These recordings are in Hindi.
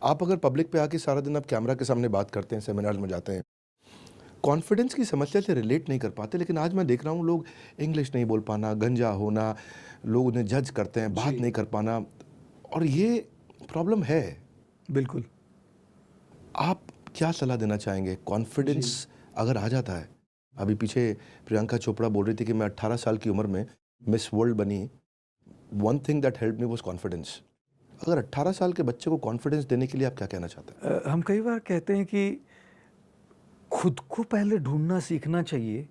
आप अगर पब्लिक पे आके सारा दिन आप कैमरा के सामने बात करते हैं, सेमिनार में जाते हैं, कॉन्फिडेंस की समस्या से रिलेट नहीं कर पाते, लेकिन आज मैं देख रहा हूँ लोग इंग्लिश नहीं बोल पाना, गंजा होना, लोग उन्हें जज करते हैं, बात नहीं कर पाना, और ये प्रॉब्लम है। बिल्कुल। आप क्या सलाह देना चाहेंगे? कॉन्फिडेंस अगर आ जाता है, अभी पीछे प्रियंका चोपड़ा बोल रही थी कि मैं 18 साल की उम्र में मिस वर्ल्ड बनी, one thing that help me was confidence. अगर 18 साल के बच्चे को कॉन्फिडेंस देने के लिए आप क्या कहना चाहते हैं? हम कई बार कहते हैं कि खुद को पहले ढूंढना सीखना चाहिए,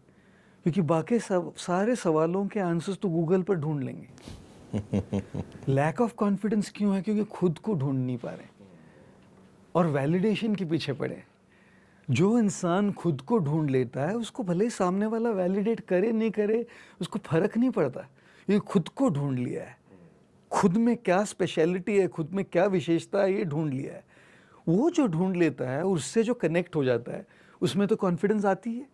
क्योंकि बाकी सारे सवालों के आंसर्स तो गूगल पर ढूंढ लेंगे। लैक ऑफ कॉन्फिडेंस क्यों है? क्योंकि खुद को ढूंढ नहीं पा रहे और वैलिडेशन के पीछे पड़े। जो इंसान खुद को ढूंढ लेता है, उसको भले ही सामने वाला वैलिडेट करे नहीं करे, उसको फर्क नहीं पड़ता, ये खुद को ढूंढ लिया है। खुद में क्या स्पेशलिटी है, खुद में क्या विशेषता है, ये ढूंढ लिया है। वो जो ढूंढ लेता है, उससे जो कनेक्ट हो जाता है, उसमें तो कॉन्फिडेंस आती है।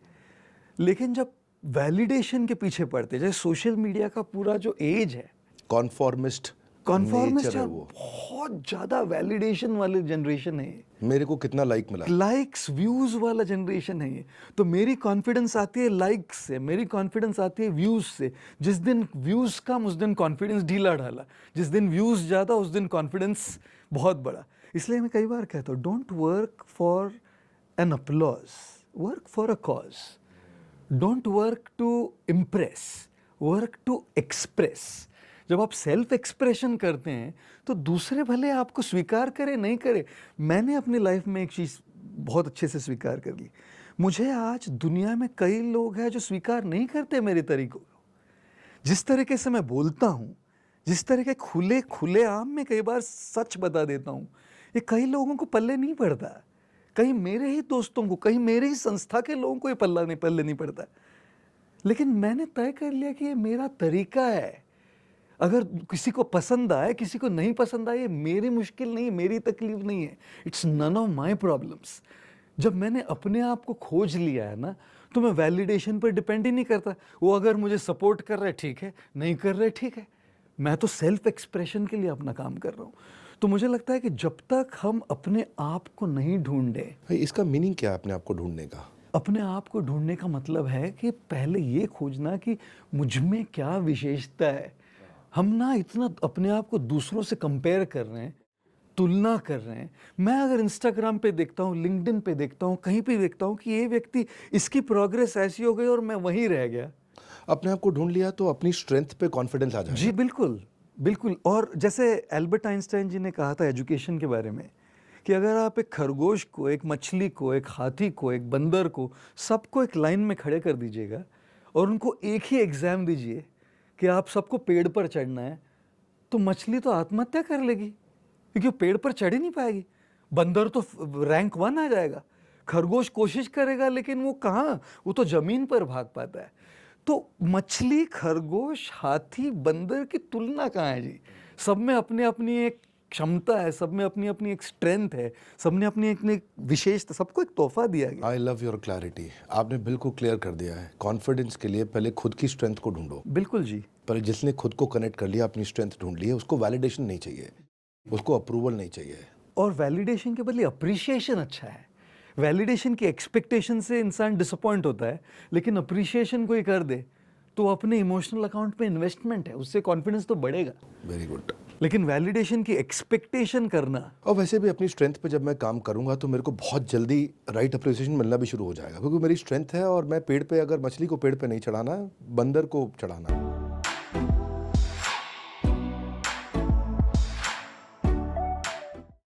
लेकिन जब वैलिडेशन के पीछे पड़ते, जैसे सोशल मीडिया का पूरा जो एज है, कॉन्फॉर्मिस्ट कॉन्फॉर्मिस्ट है है, वो, बहुत ज्यादा वैलिडेशन वाली जनरेशन है। मेरे को कितना लाइक मिला, लाइक्स व्यूज वाला जनरेशन है ये। तो मेरी कॉन्फिडेंस आती है लाइक्स से, मेरी कॉन्फिडेंस आती है व्यूज से। जिस दिन व्यूज कम, उस दिन कॉन्फिडेंस ढीला ढाला, जिस दिन व्यूज ज्यादा, उस दिन कॉन्फिडेंस बहुत बड़ा। इसलिए मैं कई बार कहता हूँ, don't work for an applause, work for a cause. Don't work to impress, work to express. जब आप सेल्फ एक्सप्रेशन करते हैं तो दूसरे भले आपको स्वीकार करे नहीं करे। मैंने अपनी लाइफ में एक चीज़ बहुत अच्छे से स्वीकार कर ली। मुझे आज दुनिया में कई लोग हैं जो स्वीकार नहीं करते मेरे तरीकों को। जिस तरीके से मैं बोलता हूँ, जिस तरह के खुले आम में कई बार सच बता देता हूँ, ये कई लोगों को पल्ले नहीं पड़ता। कहीं मेरे ही दोस्तों को, कहीं मेरे ही संस्था के लोगों को ये पल्ले नहीं पड़ता। लेकिन मैंने तय कर लिया कि ये मेरा तरीका है। अगर किसी को पसंद आए, किसी को नहीं पसंद आए, ये मेरी मुश्किल नहीं है, मेरी तकलीफ नहीं है। It's none of my problems. जब मैंने अपने आप को खोज लिया है ना, तो मैं वैलिडेशन पर डिपेंड ही नहीं करता। वो अगर मुझे सपोर्ट कर रहे ठीक है, नहीं कर रहे ठीक है। मैं तो सेल्फ एक्सप्रेशन के लिए अपना काम कर रहा हूँ। तो मुझे लगता है कि जब तक हम अपने आप को नहीं ढूंढे। भाई इसका मीनिंग क्या है अपने आप को ढूंढने का? अपने आप को ढूंढने का मतलब है कि पहले ये खोजना कि मुझ में क्या विशेषता है। हम ना इतना अपने आप को दूसरों से कंपेयर कर रहे हैं, तुलना कर रहे हैं। मैं अगर इंस्टाग्राम पे देखता हूँ, लिंक्डइन पे देखता हूँ, कहीं पे देखता हूँ कि ये व्यक्ति, इसकी प्रोग्रेस ऐसी हो गई और मैं वहीं रह गया। अपने आप को ढूंढ लिया तो अपनी स्ट्रेंथ पे कॉन्फिडेंस आ जाएगा। जी बिल्कुल बिल्कुल। और जैसे एल्बर्ट आइंस्टाइन जी ने कहा था एजुकेशन के बारे में, कि अगर आप एक खरगोश को, एक मछली को, एक हाथी को, एक बंदर को, सबको एक लाइन में खड़े कर दीजिएगा और उनको एक ही एग्जाम दीजिए कि आप सबको पेड़ पर चढ़ना है, तो मछली तो आत्महत्या कर लेगी, क्योंकि वो पेड़ पर चढ़ ही नहीं पाएगी। बंदर तो रैंक 1 आ जाएगा। खरगोश कोशिश करेगा, लेकिन वो कहाँ, वो तो जमीन पर भाग पाता है। तो मछली, खरगोश, हाथी, बंदर की तुलना कहाँ है जी? सब में अपनी अपनी एक क्षमता है, सब में अपनी अपनी एक स्ट्रेंथ है, सब ने अपनी अपनी विशेषता, सबको एक तोहफा दिया गया। I love your clarity. आपने बिल्कुल क्लियर कर दिया है। कॉन्फिडेंस के लिए पहले खुद की स्ट्रेंथ को ढूंढो। बिल्कुल जी। पर जिसने खुद को कनेक्ट कर लिया, अपनी स्ट्रेंथ ढूंढ ली है, उसको वैलिडेशन नहीं चाहिए, उसको अप्रूवल नहीं चाहिए। और वैलिडेशन के बदले अप्रिशिएशन अच्छा है। वैलिडेशन की एक्सपेक्टेशन से इंसान डिसअपॉइंट होता है, लेकिन अप्रिशिएशन कोई कर दे तो अपने इमोशनल अकाउंट पे इन्वेस्टमेंट है, उससे कॉन्फिडेंस तो बढ़ेगा। Very good. लेकिन वैलिडेशन की एक्सपेक्टेशन करना। और वैसे भी अपनी स्ट्रेंथ पे जब मैं काम करूंगा तो मेरे को बहुत जल्दी राइट अप्रिसिएशन मिलना भी शुरू हो जाएगा, क्योंकि मेरी स्ट्रेंथ है। और मैं पेड़ पे, अगर मछली को पेड़ पे नहीं चढ़ाना, बंदर को चढ़ाना।